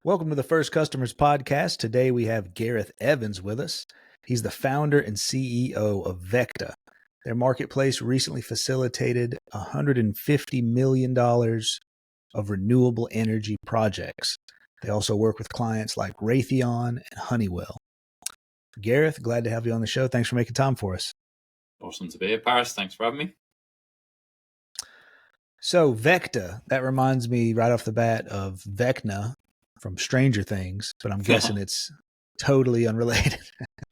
Welcome to the First Customers Podcast. Today we have Gareth Evans with us. He's the founder and CEO of VECKTA. Their marketplace recently facilitated $150 million of renewable energy projects. They also work with clients like Raytheon and Honeywell. Gareth, glad to have you on the show. Thanks for making time for us. Awesome to be here, Paris. Thanks for having me. So VECKTA, that reminds me right off the bat of Vecna from Stranger Things, but I'm guessing it's totally unrelated.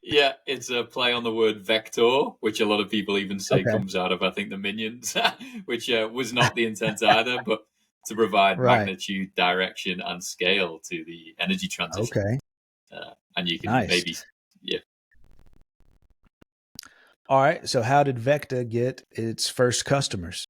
Yeah, it's a play on the word vector, which a lot of people even say comes out of, I think, the Minions, which was not the intent either, but to provide magnitude, direction, and scale to the energy transition. Okay. And you can maybe, All right. So how did VECKTA get its first customers?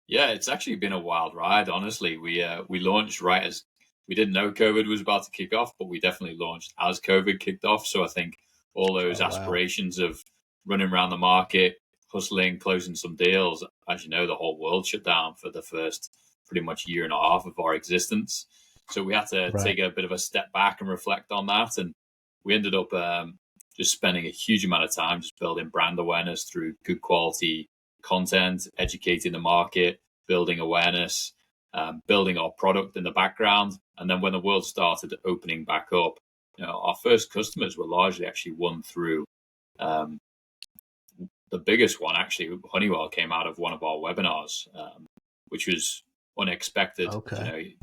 Yeah, it's actually been a wild ride, honestly. We launched right as we didn't know COVID was about to kick off, but we definitely launched as COVID kicked off. So I think all those aspirations of running around the market, hustling, closing some deals, as you know, the whole world shut down for the first pretty much year and a half of our existence. So we had to take a bit of a step back and reflect on that. And we ended up just spending a huge amount of time just building brand awareness through good quality content, educating the market, building awareness, building our product in the background. And then when the world started opening back up, our first customers were largely actually won through the biggest one. Actually, Honeywell came out of one of our webinars, which was unexpected.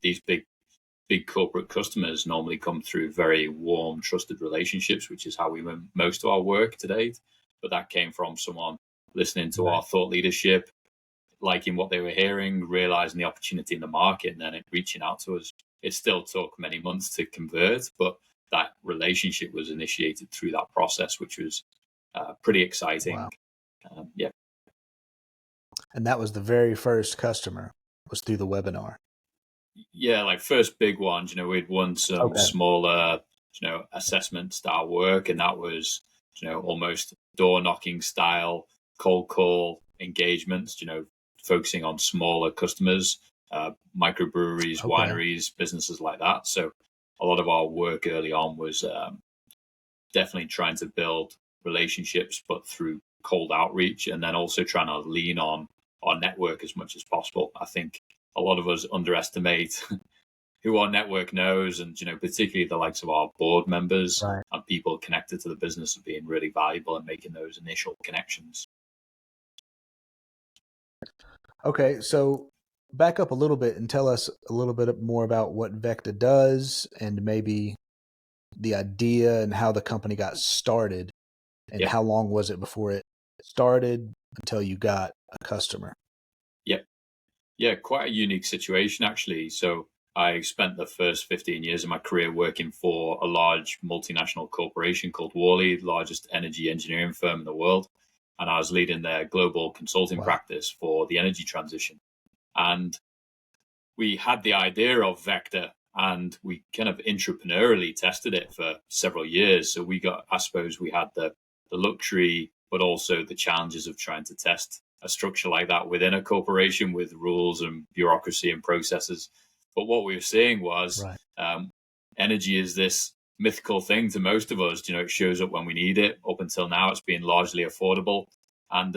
These big corporate customers normally come through very warm, trusted relationships, which is how we win most of our work to date. But that came from someone listening to our thought leadership, liking what they were hearing, realizing the opportunity in the market, and then reaching out to us. It still took many months to convert, but that relationship was initiated through that process, which was pretty exciting. Wow. And that was the very first customer, was through the webinar. Yeah, like first big one, we'd won some smaller, assessment style work, and that was, almost door knocking style cold call engagements, focusing on smaller customers, microbreweries, wineries, businesses like that. So a lot of our work early on was definitely trying to build relationships, but through cold outreach, and then also trying to lean on our network as much as possible. I think a lot of us underestimate who our network knows, and particularly the likes of our board members and people connected to the business of being really valuable and making those initial connections. Okay, so back up a little bit and tell us a little bit more about what VECKTA does and maybe the idea and how the company got started, and how long was it before it started until you got a customer? Yeah, quite a unique situation, actually. So I spent the first 15 years of my career working for a large multinational corporation called Worley, the largest energy engineering firm in the world. And I was leading their global consulting practice for the energy transition. And we had the idea of VECKTA, and we kind of entrepreneurially tested it for several years. So we had the luxury, but also the challenges of trying to test a structure like that within a corporation with rules and bureaucracy and processes. But what we were seeing was energy is this mythical thing to most of us. It shows up when we need it. Up until now, it's been largely affordable. And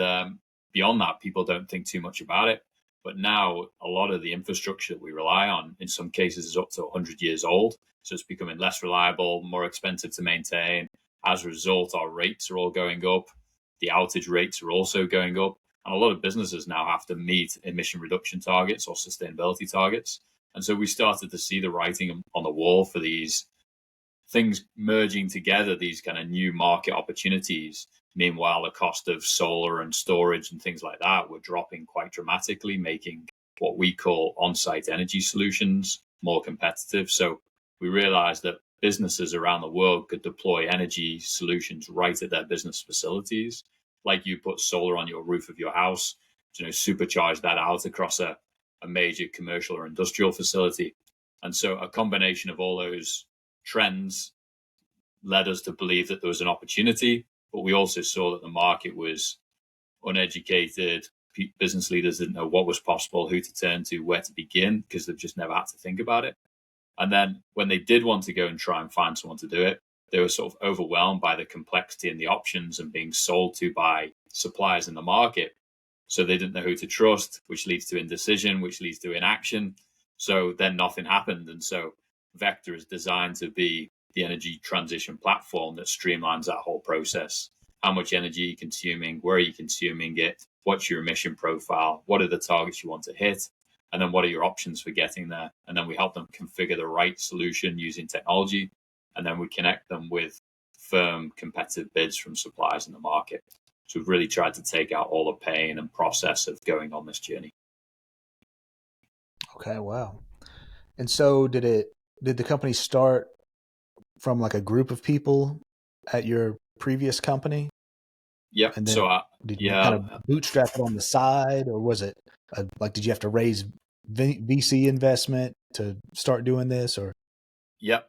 beyond that, people don't think too much about it. But now a lot of the infrastructure that we rely on, in some cases, is up to 100 years old. So it's becoming less reliable, more expensive to maintain. As a result, our rates are all going up. The outage rates are also going up. And a lot of businesses now have to meet emission reduction targets or sustainability targets. And so we started to see the writing on the wall for these things merging together, these kind of new market opportunities. Meanwhile, the cost of solar and storage and things like that were dropping quite dramatically, making what we call on-site energy solutions more competitive. So we realized that businesses around the world could deploy energy solutions right at their business facilities. Like you put solar on your roof of your house, supercharge that out across a major commercial or industrial facility. And so a combination of all those trends led us to believe that there was an opportunity, but we also saw that the market was uneducated. Business leaders didn't know what was possible, who to turn to, where to begin, because they've just never had to think about it. And then when they did want to go and try and find someone to do it, they were sort of overwhelmed by the complexity and the options and being sold to by suppliers in the market. So they didn't know who to trust, which leads to indecision, which leads to inaction. So then nothing happened. And so VECKTA is designed to be the energy transition platform that streamlines that whole process. How much energy are you consuming? Where are you consuming it? What's your emission profile? What are the targets you want to hit? And then what are your options for getting there? And then we help them configure the right solution using technology. And then we connect them with firm competitive bids from suppliers in the market. So we've really tried to take out all the pain and process of going on this journey. Okay, wow. And so did the company start from like a group of people at your previous company? Yep. And then So did you kind of bootstrap it on the side, or was it like, did you have to raise VC investment to start doing this, or? Yep.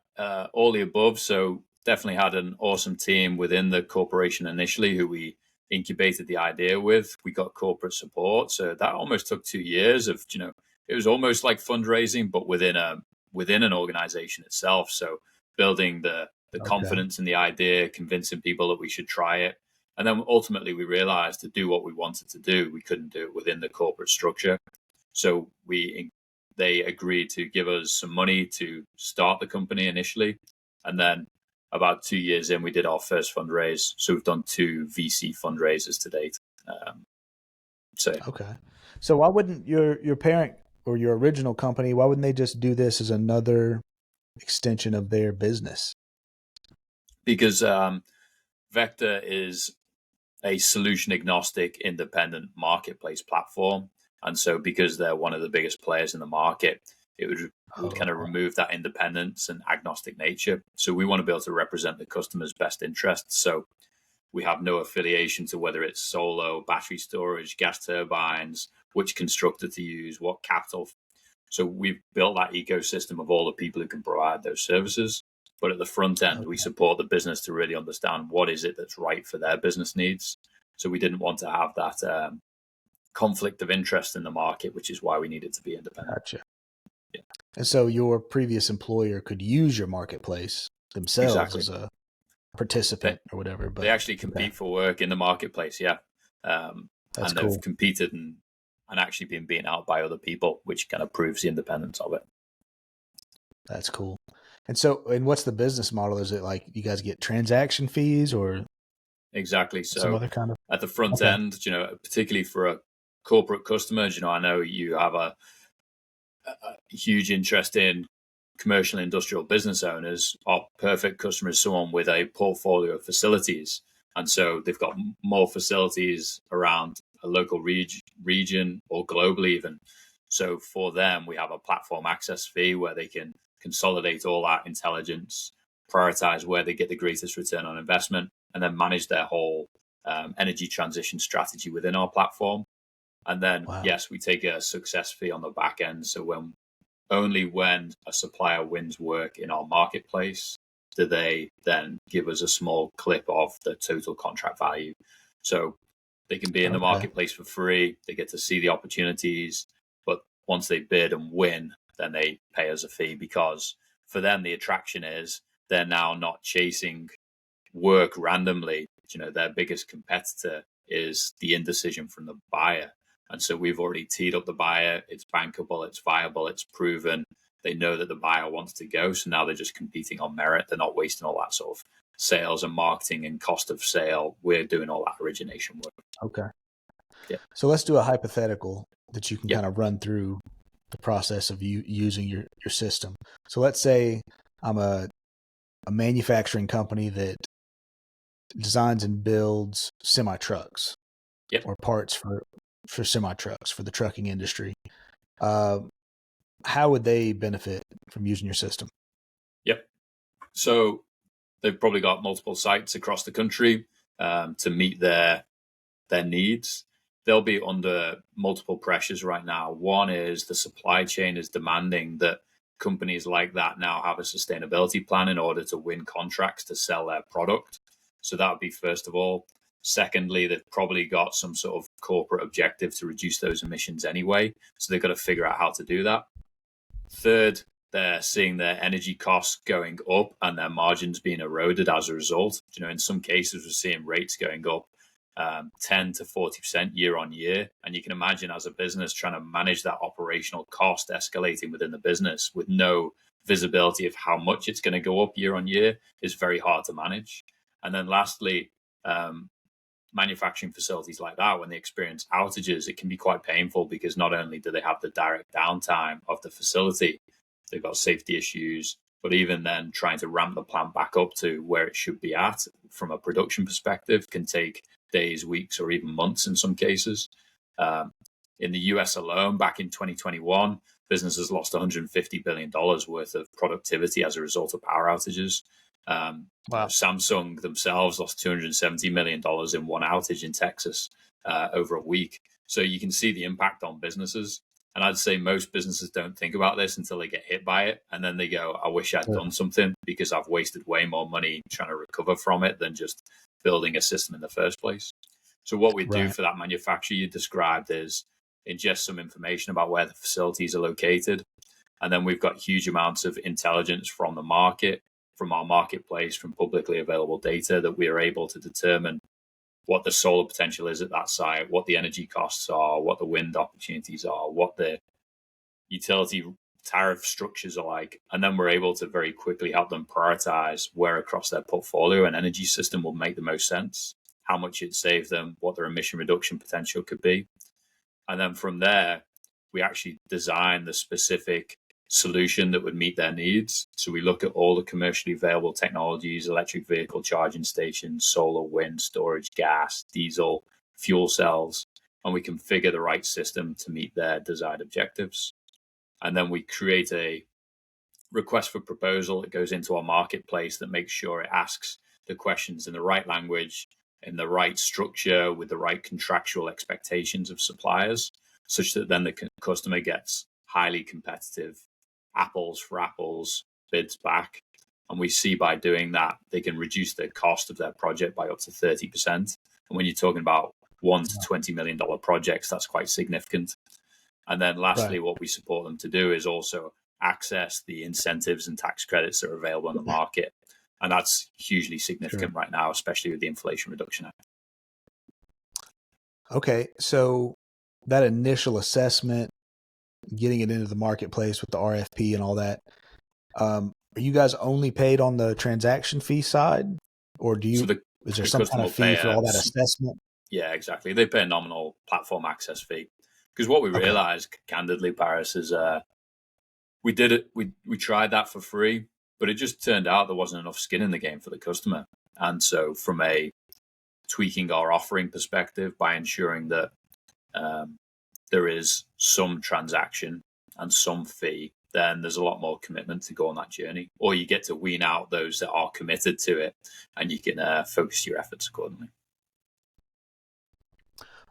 All the above. So definitely had an awesome team within the corporation initially who we incubated the idea with. We got corporate support. So that almost took 2 years of, it was almost like fundraising, but within an organization itself. So building the confidence in the idea, convincing people that we should try it. And then ultimately we realized to do what we wanted to do, we couldn't do it within the corporate structure. So they agreed to give us some money to start the company initially. And then about 2 years in, we did our first fundraise. So we've done 2 VC fundraisers to date. Okay. So why wouldn't your parent or your original company, why wouldn't they just do this as another extension of their business? Because VECKTA is a solution agnostic independent marketplace platform. And so because they're one of the biggest players in the market, it would kind of remove that independence and agnostic nature. So we want to be able to represent the customer's best interests. So we have no affiliation to whether it's solar, battery storage, gas turbines, which constructor to use, what capital. So we've built that ecosystem of all the people who can provide those services. But at the front end, we support the business to really understand what is it that's right for their business needs. So we didn't want to have that conflict of interest in the market, which is why we needed to be independent. Gotcha. Yeah. And so your previous employer could use your marketplace themselves as a participant or whatever. But they actually compete for work in the marketplace, yeah. And they've competed and actually been beaten out by other people, which kind of proves the independence of it. That's cool. And what's the business model? Is it like you guys get transaction fees or? Exactly. So some other kind of at the front end, particularly for a corporate customer, I know you have a huge interest in commercial and industrial business owners. Our perfect customer is someone with a portfolio of facilities. And so they've got more facilities around a local region or globally even. So for them, we have a platform access fee where they can consolidate all that intelligence, prioritize where they get the greatest return on investment, and then manage their whole energy transition strategy within our platform. And then, yes, we take a success fee on the back end. So only when a supplier wins work in our marketplace do they then give us a small clip of the total contract value. So they can be in the marketplace for free. They get to see the opportunities. But once they bid and win, then they pay us a fee, because for them, the attraction is they're now not chasing work randomly. Their biggest competitor is the indecision from the buyer. And so we've already teed up the buyer. It's bankable, it's viable, it's proven. They know that the buyer wants to go. So now they're just competing on merit. They're not wasting all that sort of sales and marketing and cost of sale. We're doing all that origination work. Okay. Yeah. So let's do a hypothetical that you can kind of run through the process of you using your system. So let's say I'm a manufacturing company that designs and builds semi-trucks or parts for semi-trucks for the trucking industry. How would they benefit from using your system? Yep. So they've probably got multiple sites across the country to meet their needs. They'll be under multiple pressures right now. One is the supply chain is demanding that companies like that now have a sustainability plan in order to win contracts to sell their product. So that would be first of all. Secondly, they've probably got some sort of corporate objective to reduce those emissions anyway. So they've got to figure out how to do that. Third, they're seeing their energy costs going up and their margins being eroded as a result. In some cases, we're seeing rates going up 10 to 40% year on year. And you can imagine as a business trying to manage that operational cost escalating within the business with no visibility of how much it's going to go up year on year is very hard to manage. And then lastly, manufacturing facilities like that, when they experience outages, it can be quite painful because not only do they have the direct downtime of the facility, they've got safety issues, but even then trying to ramp the plant back up to where it should be at from a production perspective can take days, weeks, or even months in some cases. In the US alone, back in 2021, businesses lost $150 billion worth of productivity as a result of power outages. Wow. Samsung themselves lost $270 million in one outage in Texas over a week. So you can see the impact on businesses. And I'd say most businesses don't think about this until they get hit by it. And then they go, I wish I'd done something because I've wasted way more money trying to recover from it than just building a system in the first place. So what we do for that manufacturer you described is ingest some information about where the facilities are located. And then we've got huge amounts of intelligence from the market, from our marketplace, from publicly available data that we are able to determine what the solar potential is at that site, what the energy costs are, what the wind opportunities are, what the utility tariff structures are like. And then we're able to very quickly help them prioritize where across their portfolio and energy system will make the most sense, how much it'd save them, what their emission reduction potential could be. And then from there, we actually design the specific solution that would meet their needs. So we look at all the commercially available technologies, electric vehicle charging stations, solar, wind, storage, gas, diesel, fuel cells, and we configure the right system to meet their desired objectives. And then we create a request for proposal that goes into our marketplace that makes sure it asks the questions in the right language, in the right structure, with the right contractual expectations of suppliers, such that then the customer gets highly competitive apples for apples bids back. And we see by doing that, they can reduce the cost of their project by up to 30%. And when you're talking about $1 to $20 million projects, that's quite significant. And then lastly, what we support them to do is also access the incentives and tax credits that are available in the market. And that's hugely significant right now, especially with the Inflation Reduction Act. Okay. So that initial assessment, getting it into the marketplace with the RFP and all that, are you guys only paid on the transaction fee side, or do you? Is there some kind of fee for all that assessment? Yeah, exactly. They pay a nominal platform access fee because what we realized, candidly, Paris, is we did it. We tried that for free, but it just turned out there wasn't enough skin in the game for the customer. And so, from a tweaking our offering perspective, by ensuring that there is some transaction and some fee, then there's a lot more commitment to go on that journey. Or you get to wean out those that are committed to it, and you can focus your efforts accordingly.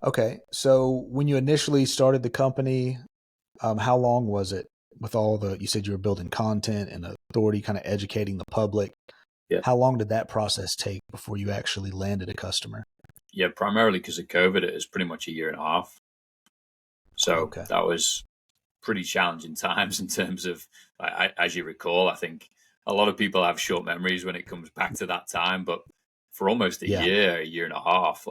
Okay. So when you initially started the company, how long was it with all the, you said you were building content and authority, kind of educating the public. Yeah. How long did that process take before you actually landed a customer? Yeah, primarily because of COVID, it was pretty much a year and a half. So that was pretty challenging times in terms of, as you recall, I think a lot of people have short memories when it comes back to that time. But for almost a year and a half,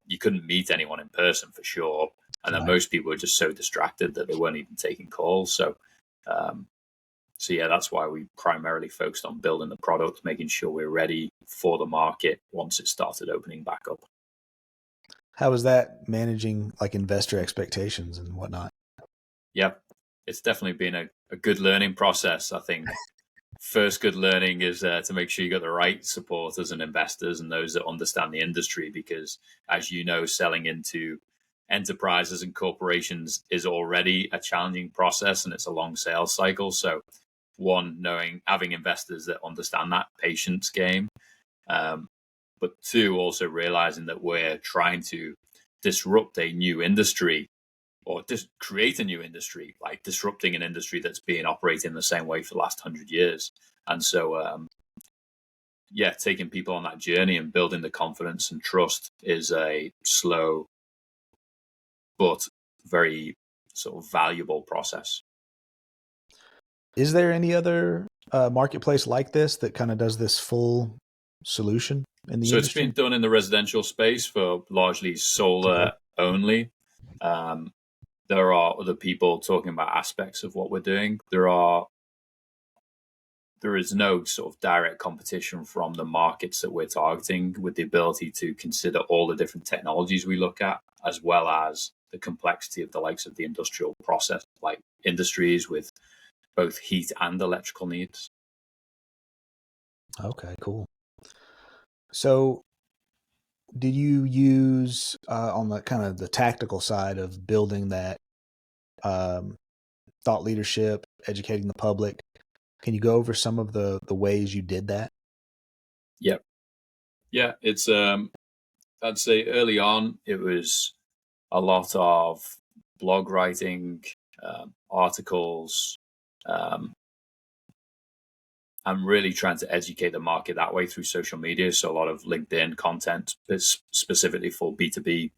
you couldn't meet anyone in person for sure. And then most people were just so distracted that they weren't even taking calls. So yeah, that's why we primarily focused on building the product, making sure we're ready for the market once it started opening back up. How was that managing investor expectations and whatnot? Yep. It's definitely been a good learning process. I think first good learning is to make sure you got the right supporters and investors and those that understand the industry, because as you know, selling into enterprises and corporations is already a challenging process and it's a long sales cycle. So one, having investors that understand that patience game, but two, also realizing that we're trying to disrupt a new industry or create a new industry, like disrupting an industry that's been operating the same way for the last 100 years. And so, taking people on that journey and building the confidence and trust is a slow but very sort of valuable process. Is there any other marketplace like this that kind of does this full solution in the So it's industry? been done in the residential space for largely Okay. solar only. Um, there are other people talking about aspects of what we're doing. There is no sort of direct competition from the markets that we're targeting, with the ability to consider all the different technologies we look at, as well as the complexity of the likes of the industrial process, like industries with both heat and electrical needs. Okay, cool. So did you use on the kind of the tactical side of building that um, thought leadership, educating the public? Can you go over some of the ways you did that? Yep. Yeah, it's I'd say early on it was a lot of blog writing, articles, um, I'm really trying to educate the market that way through social media. So a lot of LinkedIn content, specifically for B2B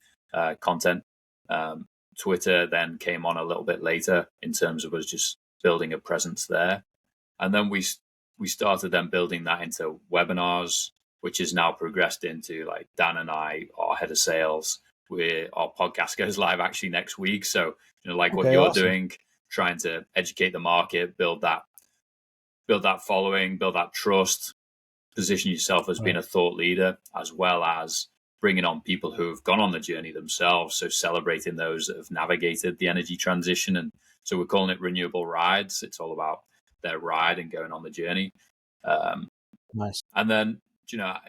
content. Um, Twitter then came on a little bit later in terms of us just building a presence there. And then we started then building that into webinars, which has now progressed into like Dan and I, our head of sales. Our podcast goes live actually next week. So, like what Okay, you're awesome. doing, trying to educate the market, build that following, build that trust, position yourself as being Right. a thought leader, as well as bringing on people who have gone on the journey themselves. So celebrating those that have navigated the energy transition. And so we're calling it Renewable Rides. It's all about their ride and going on the journey. Um, Nice. and then,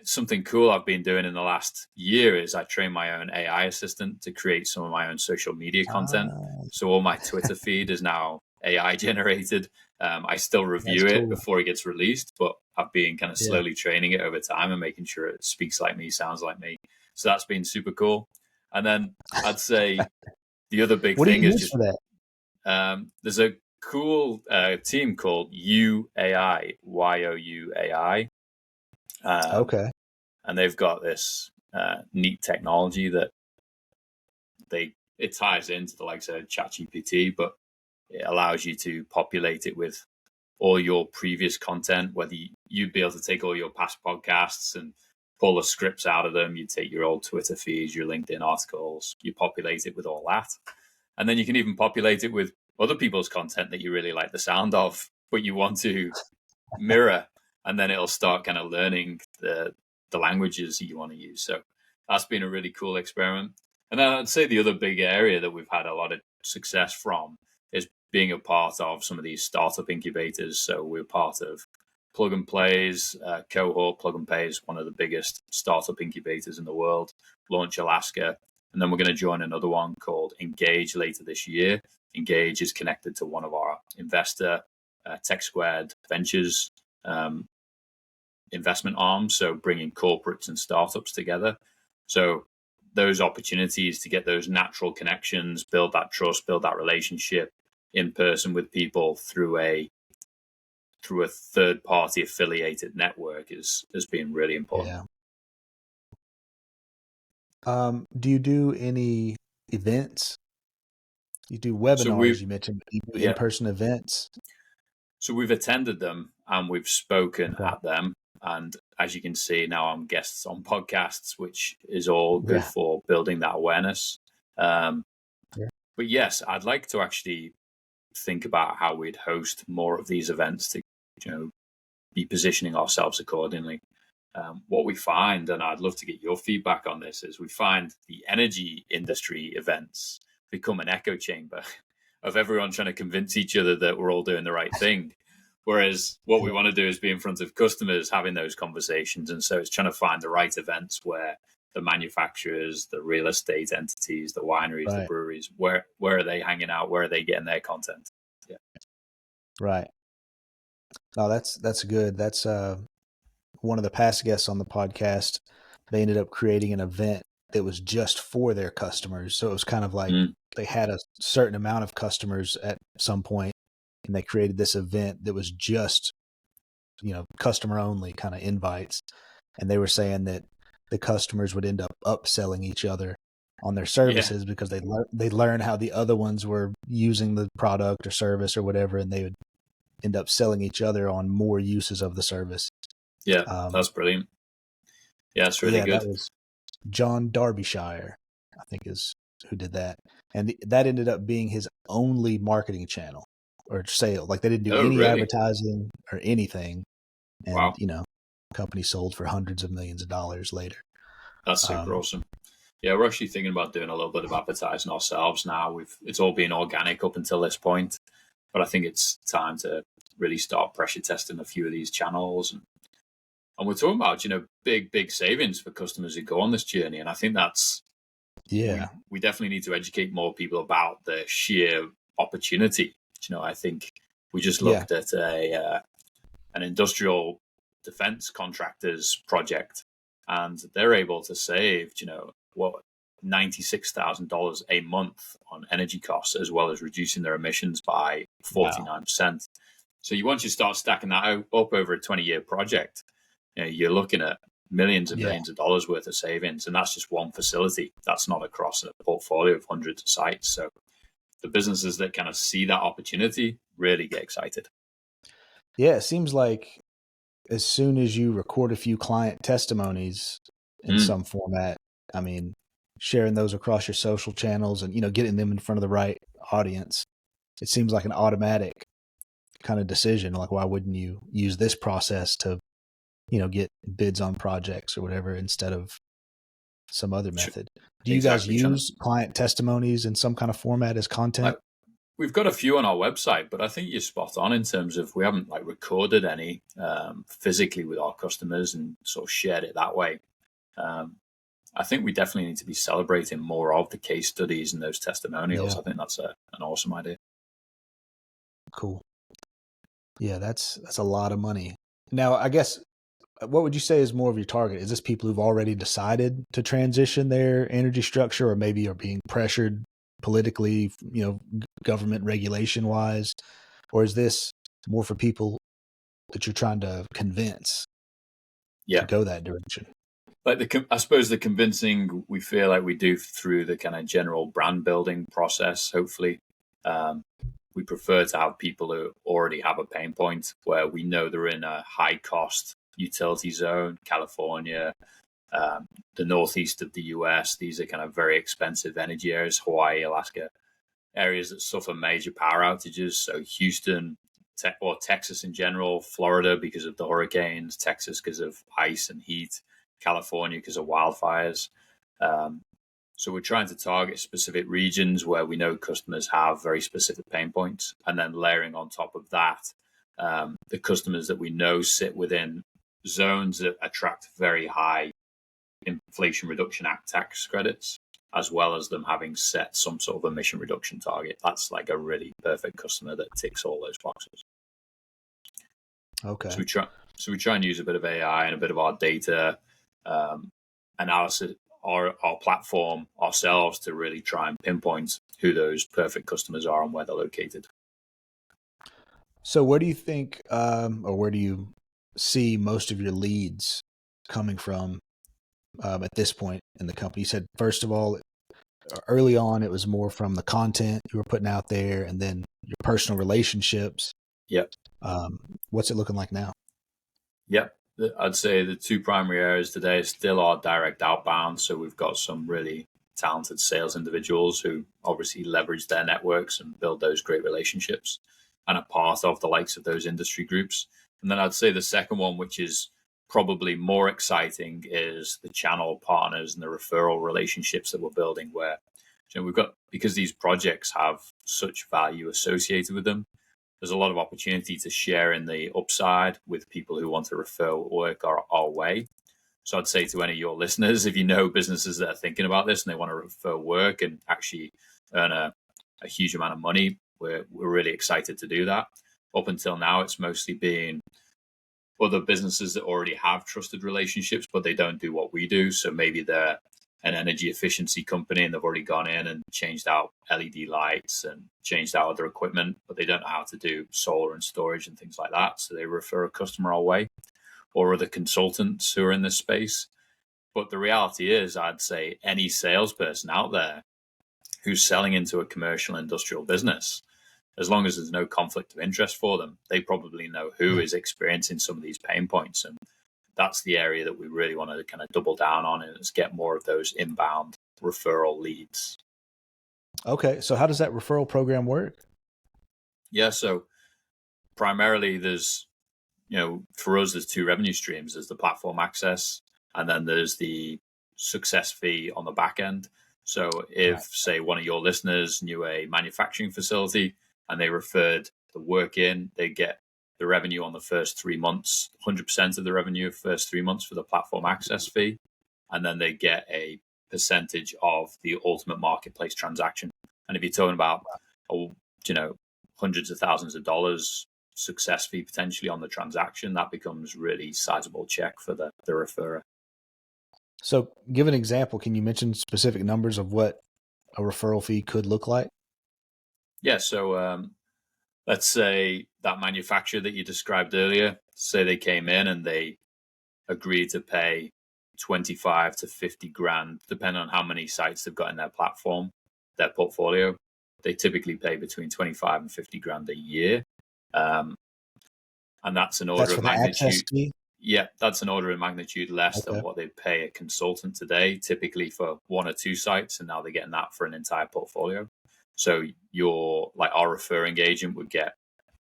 something cool I've been doing in the last year is I train my own AI assistant to create some of my own social media content. Ah, So all my Twitter feed is now AI generated. I still that's review it cool. before it gets released, but I've been kind of Yeah. slowly training it over time and making sure it speaks like me, sounds like me. So that's been super cool. And then I'd say the other big What do thing you is use just for that? there's a cool team called UAI, YOUAI. Okay. And they've got this neat technology that it ties into the likes of ChatGPT, but it allows you to populate it with all your previous content, whether you'd be able to take all your past podcasts and pull the scripts out of them. You take your old Twitter feeds, your LinkedIn articles, you populate it with all that. And then you can even populate it with other people's content that you really like the sound of, but you want to mirror, and then it'll start kind of learning the languages that you want to use. So that's been a really cool experiment. And then I'd say the other big area that we've had a lot of success from is being a part of some of these startup incubators. So we're part of Plug and Play's cohort. Plug and Play is one of the biggest startup incubators in the world, Launch Alaska. And then we're going to join another one called Engage later this year. Engage is connected to one of our investor Tech Squared Ventures um, investment arms, so bringing corporates and startups together. So those opportunities to get those natural connections, build that trust, build that relationship in person with people through a third party affiliated network has been really important. Yeah. Do you do any events? You do So webinars, we you mentioned, but you do yeah, in-person events? so we've attended them and we've spoken Okay. at them. And as you can see, now I'm guests on podcasts, which is all good Yeah. for building that awareness. Um, Yeah. but yes, I'd like to actually think about how we'd host more of these events to, be positioning ourselves accordingly. What we find, and I'd love to get your feedback on this, is we find the energy industry events become an echo chamber of everyone trying to convince each other that we're all doing the right thing. Whereas what we Yeah. want to do is be in front of customers having those conversations. And so it's trying to find the right events where the manufacturers, the real estate entities, the wineries, the Right. breweries, where are they hanging out? Where are they getting their content? Yeah. Right. No, that's good. That's one of the past guests on the podcast. They ended up creating an event that was just for their customers. So it was kind of like Mm. they had a certain amount of customers at some point, and they created this event that was just, customer only kind of invites. And they were saying that the customers would end up upselling each other on their Yeah. services because they learn how the other ones were using the product or service or whatever, and they would end up selling each other on more uses of the service. Yeah, that's brilliant. Yeah, it's really good. That was John Derbyshire, I think, is who did that. And that ended up being his only marketing channel or sale. Like, they didn't do any Really? advertising or anything. And, Wow. company sold for hundreds of millions of dollars later. That's super awesome. Yeah, we're actually thinking about doing a little bit of advertising ourselves now. It's all been organic up until this point, but I think it's time to really start pressure testing a few of these channels. And we're talking about, big savings for customers who go on this journey. And I think that's, we definitely need to educate more people about the sheer opportunity. I think we just looked at an industrial defense contractors project, and they're able to save, $96,000 a month on energy costs, as well as reducing their emissions by 49%. Wow. So once you start stacking that up over a 20-year project, you're looking at millions and millions of dollars worth of savings. And that's just one facility. That's not across a portfolio of hundreds of sites. So the businesses that kind of see that opportunity really get excited. Yeah, it seems like as soon as you record a few client testimonies in some format, I mean, sharing those across your social channels and, getting them in front of the right audience, it seems like an automatic kind of decision. Like, why wouldn't you use this process to, get bids on projects or whatever instead of some other method? Do you guys use client testimonies in some kind of format as content? We've got a few on our website, but I think you're spot on in terms of we haven't recorded any physically with our customers and sort of shared it that way. I think we definitely need to be celebrating more of the case studies and those testimonials. Yeah. I think that's an awesome idea. Cool. Yeah, that's a lot of money. Now, I guess, what would you say is more of your target? Is this people who've already decided to transition their energy structure, or maybe are being pressured politically, government regulation wise? Or is this more for people that you're trying to convince to go that direction? I suppose the convincing, we feel like we do through the kind of general brand building process, hopefully. We prefer to have people who already have a pain point where we know they're in a high cost utility zone, California, the northeast of the US. These are kind of very expensive energy areas, Hawaii, Alaska, areas that suffer major power outages. So Houston, or Texas in general, Florida because of the hurricanes, Texas because of ice and heat, California because of wildfires. So we're trying to target specific regions where we know customers have very specific pain points, and then layering on top of that, the customers that we know sit within zones that attract very high Inflation Reduction Act tax credits, as well as them having set some sort of emission reduction target. That's like a really perfect customer that ticks all those boxes. Okay. So we try and use a bit of AI and a bit of our data analysis, our platform ourselves, to really try and pinpoint who those perfect customers are and where they're located. So where do you think, or where do you see most of your leads coming from at this point in the company? You said, first of all, early on, it was more from the content you were putting out there, and then your personal relationships. Yep. What's it looking like now? Yep. I'd say the two primary areas today still are direct outbound. So we've got some really talented sales individuals who obviously leverage their networks and build those great relationships and are part of the likes of those industry groups. And then I'd say the second one, which is probably more exciting, is the channel partners and the referral relationships that we're building, where we've got, because these projects have such value associated with them, there's a lot of opportunity to share in the upside with people who want to refer work our way. So I'd say to any of your listeners, if you know businesses that are thinking about this and they want to refer work and actually earn a huge amount of money, we're really excited to do that. Up until now, it's mostly been other businesses that already have trusted relationships, but they don't do what we do. So maybe they're an energy efficiency company and they've already gone in and changed out LED lights and changed out other equipment, but they don't know how to do solar and storage and things like that. So they refer a customer our way, or other consultants who are in this space. But the reality is, I'd say any salesperson out there who's selling into a commercial industrial business, as long as there's no conflict of interest for them, they probably know who is experiencing some of these pain points. And that's the area that we really want to kind of double down on, is get more of those inbound referral leads. Okay. So how does that referral program work? Yeah. So primarily there's, for us, there's two revenue streams. There's the platform access, and then there's the success fee on the back end. So if, say, one of your listeners knew a manufacturing facility and they referred the work in, they get the revenue on the first 3 months, 100% of the revenue first 3 months for the platform access fee. And then they get a percentage of the ultimate marketplace transaction. And if you're talking about, hundreds of thousands of dollars success fee potentially on the transaction, that becomes really sizable check for the referrer. So give an example. Can you mention specific numbers of what a referral fee could look like? Yeah. So let's say that manufacturer that you described earlier, say they came in and they agreed to pay 25 to 50 grand, depending on how many sites they've got in their platform, their portfolio. They typically pay between 25 and 50 grand a year. And that's an order of magnitude. Yeah, that's an order of magnitude less than what they pay a consultant today, typically for 1 or 2 sites. And now they're getting that for an entire portfolio. So our referring agent would get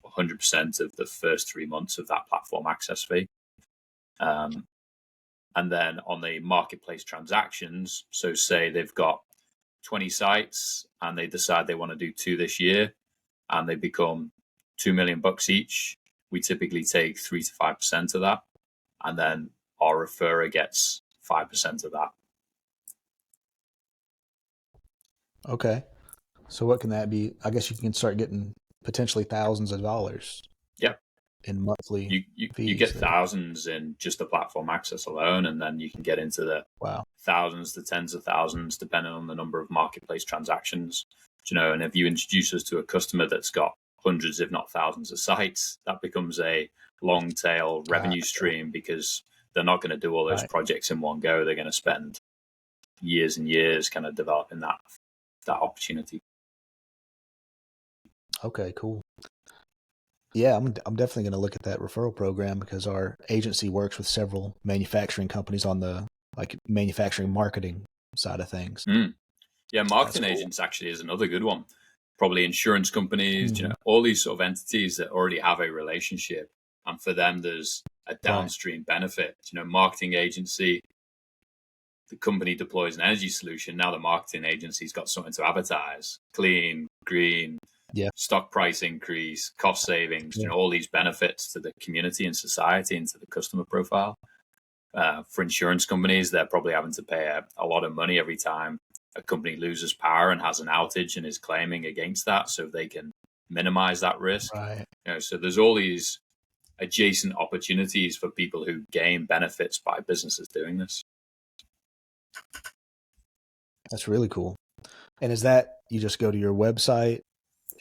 100% of the first 3 months of that platform access fee. And then on the marketplace transactions, so say they've got 20 sites and they decide they want to do 2 this year and they become $2 million each, we typically take 3 to 5% of that. And then our referrer gets 5% of that. Okay. So what can that be? I guess you can start getting potentially thousands of dollars. Yep. In monthly you get thousands in just the platform access alone, and then you can get into the thousands to tens of thousands depending on the number of marketplace transactions. And if you introduce us to a customer that's got hundreds, if not thousands of sites, that becomes a long tail revenue stream, because they're not going to do all those projects in one go. They're going to spend years and years kind of developing that opportunity. Okay, cool. Yeah, I'm definitely going to look at that referral program, because our agency works with several manufacturing companies on the manufacturing marketing side of things. Yeah, marketing agents actually is another good one. Probably insurance companies, all these sort of entities that already have a relationship, and for them there's a downstream benefit. Marketing agency, the company deploys an energy solution. Now the marketing agency's got something to advertise: clean, green, stock price increase, cost savings, all these benefits to the community and society and to the customer profile. For insurance companies, they're probably having to pay a lot of money every time a company loses power and has an outage and is claiming against that, so they can minimize that risk. So there's all these adjacent opportunities for people who gain benefits by businesses doing this. That's really cool. And is that, you just go to your website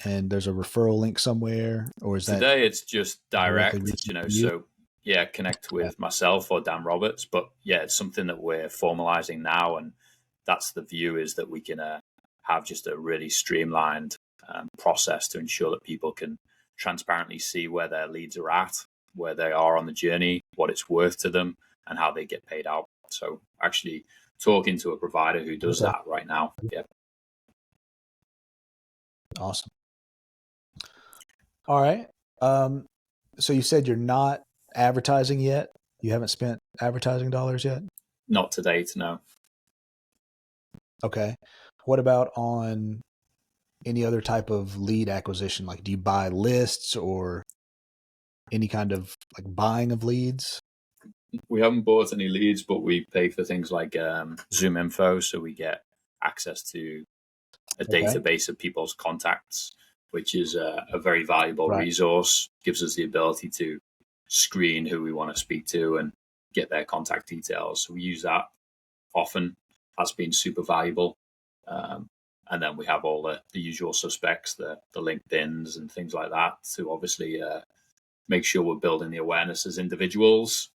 and there's a referral link somewhere, or is today it's just direct, so connect with myself or Dan Roberts, but it's something that we're formalizing now, and that's the view, is that we can have just a really streamlined process to ensure that people can transparently see where their leads are at, where they are on the journey, what it's worth to them, and how they get paid out. So actually talking to a provider who does that right now. Awesome. All right. So you said you're not advertising yet? You haven't spent advertising dollars yet? Not to date, no. Okay. What about on any other type of lead acquisition? Do you buy lists or any kind of buying of leads? We haven't bought any leads, but we pay for things like Zoom info, so we get access to a database of people's contacts, which is a very valuable resource. Gives us the ability to screen who we want to speak to and get their contact details. So we use that often. That's been super valuable. And then we have all the usual suspects, the LinkedIns and things like that, to obviously make sure we're building the awareness as individuals.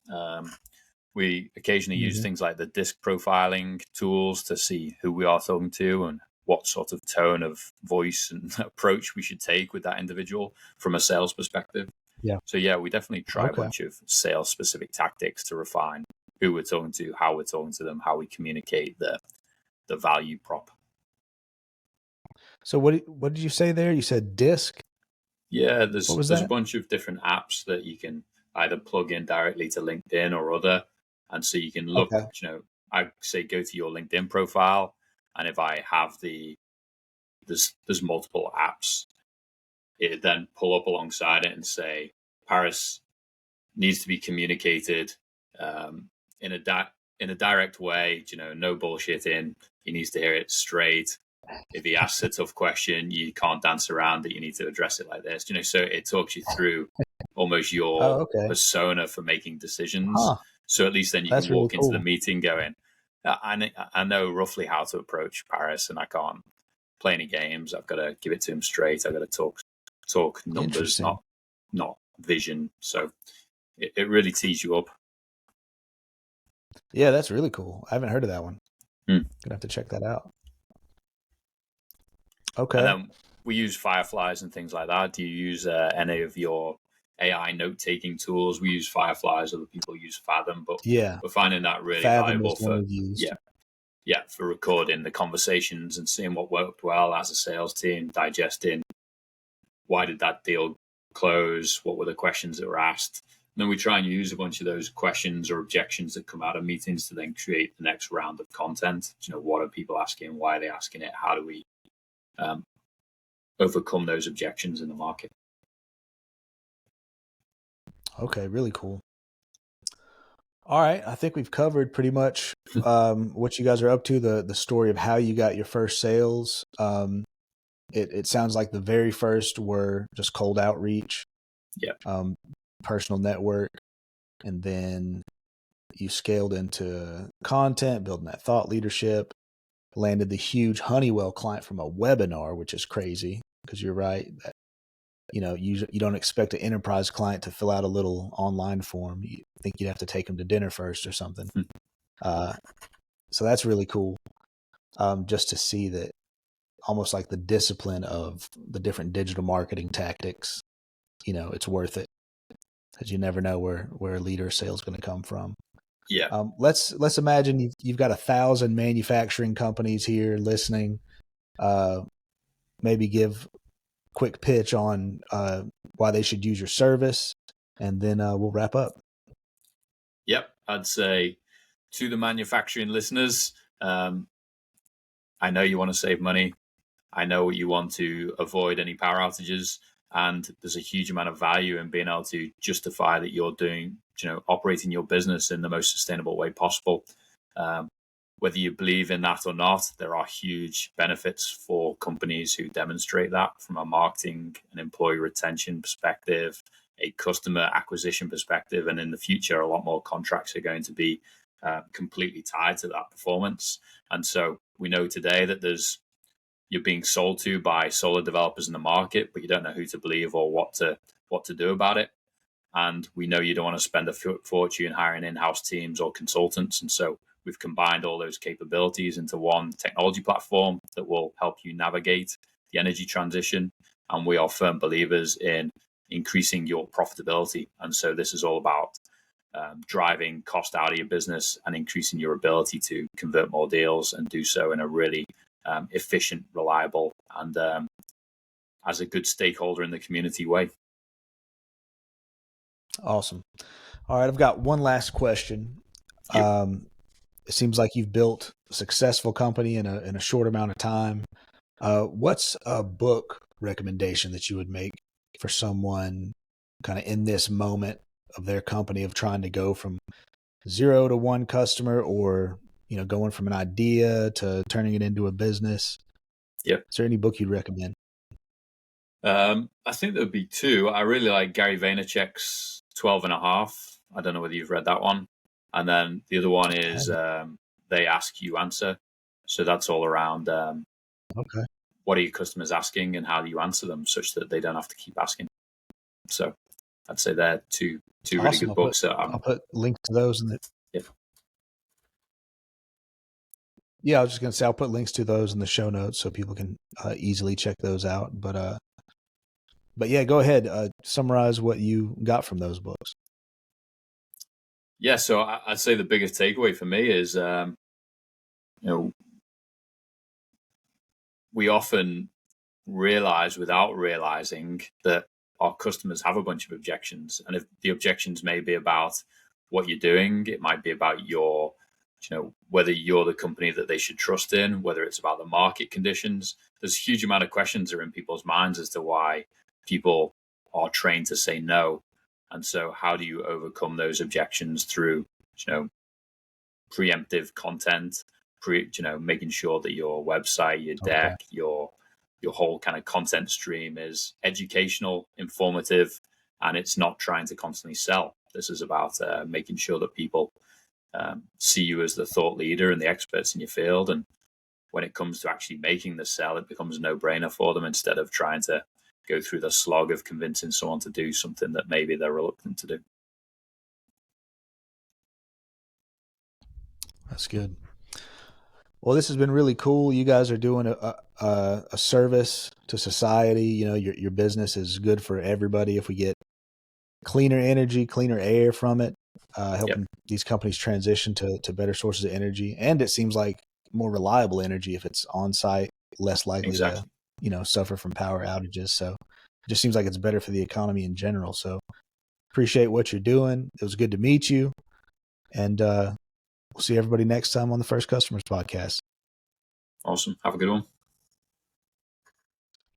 We occasionally use things like the disc profiling tools to see who we are talking to and what sort of tone of voice and approach we should take with that individual from a sales perspective. Yeah. So yeah, we definitely try a Okay. bunch of sales specific tactics to refine who we're talking to, how we're talking to them, how we communicate the value prop. So what did you say there? You said disc? Yeah, What was there's a that? bunch of different apps that you can either plug in directly to LinkedIn or other, and so you can look. Okay. I say go to your LinkedIn profile, and if I have there's multiple apps, it then pull up alongside it and say Paris needs to be communicated in a direct way. No bullshitting. He needs to hear it straight. If he asks a tough question, you can't dance around it. You need to address it like this. So it talks you through almost your Okay. persona for making decisions. Huh. So at least then you That's can really walk into the cool. meeting going, I know roughly how to approach Paris, and I can't play any games. I've got to give it to him straight. I've got to talk numbers, Interesting. not vision. So it really tees you up. Yeah, that's really cool. I haven't heard of that one. Hmm. Gonna have to check that out. And Okay. then we use Fireflies and things like that. Do you use any of your AI note-taking tools? We use Fireflies. Other people use Fathom, but Yeah. we're finding that really Fathom is valuable one for we've used. for recording the conversations and seeing what worked well as a sales team, digesting why did that deal close, what were the questions that were asked. And then we try and use a bunch of those questions or objections that come out of meetings to then create the next round of content. What are people asking? Why are they asking it? How do we overcome those objections in the market? Okay, really cool. All right, I think we've covered pretty much what you guys are up to, the story of how you got your first sales. It sounds like the very first were just cold outreach, personal network, and then you scaled into content, building that thought leadership, landed the huge Honeywell client from a webinar, which is crazy because you're right. That, you don't expect an enterprise client to fill out a little online form. You think you'd have to take them to dinner first or something. So that's really cool. Just to see that almost like the discipline of the different digital marketing tactics, it's worth it because you never know where a leader sales is going to come from. Yeah. Let's imagine you've got 1,000 manufacturing companies here listening. Maybe give quick pitch on why they should use your service, and then we'll wrap up. Yep. I'd say to the manufacturing listeners, I know you want to save money. I know you want to avoid any power outages, and there's a huge amount of value in being able to justify that you're doing, operating your business in the most sustainable way possible. Whether you believe in that or not, there are huge benefits for companies who demonstrate that from a marketing and employee retention perspective, a customer acquisition perspective, and in the future, a lot more contracts are going to be completely tied to that performance. And so we know today that you're being sold to by solar developers in the market, but you don't know who to believe or what to do about it. And we know you don't want to spend a fortune hiring in-house teams or consultants. And so we've combined all those capabilities into one technology platform that will help you navigate the energy transition. And we are firm believers in increasing your profitability. And so this is all about driving cost out of your business and increasing your ability to convert more deals and do so in a really efficient, reliable, and as a good stakeholder in the community way. Awesome. All right, I've got one last question. Yep. It seems like you've built a successful company in a short amount of time. What's a book recommendation that you would make for someone kind of in this moment of their company of trying to go from 0 to 1 customer, or going from an idea to turning it into a business? Yep. Is there any book you'd recommend? I think there would be two. I really like Gary Vaynerchuk's 12 and a half. I don't know whether you've read that one. And then the other one is They Ask, You Answer. So that's all around Okay. What are your customers asking and how do you answer them such that they don't have to keep asking. So I'd say they're two Awesome. really good books. I'll put links to those in the. Yeah. Yeah, I was just going to say I'll put links to those in the show notes so people can easily check those out. But yeah, go ahead. Summarize what you got from those books. Yeah, so I'd say the biggest takeaway for me is, we often realize without realizing that our customers have a bunch of objections. And if the objections may be about what you're doing, it might be about whether you're the company that they should trust in, whether it's about the market conditions. There's a huge amount of questions that are in people's minds as to why people are trained to say no. And so how do you overcome those objections through, preemptive content, making sure that your website, your deck, your whole kind of content stream is educational, informative, and it's not trying to constantly sell. This is about making sure that people see you as the thought leader and the experts in your field. And when it comes to actually making the sell, it becomes a no-brainer for them instead of trying to go through the slog of convincing someone to do something that maybe they're reluctant to do. That's good. Well, this has been really cool. You guys are doing a service to society. Your business is good for everybody. If we get cleaner energy, cleaner air from it, helping these companies transition to better sources of energy. And it seems like more reliable energy if it's on site, less likely to, suffer from power outages. So it just seems like it's better for the economy in general. So appreciate what you're doing. It was good to meet you. And we'll see everybody next time on the First Customers Podcast. Awesome. Have a good one.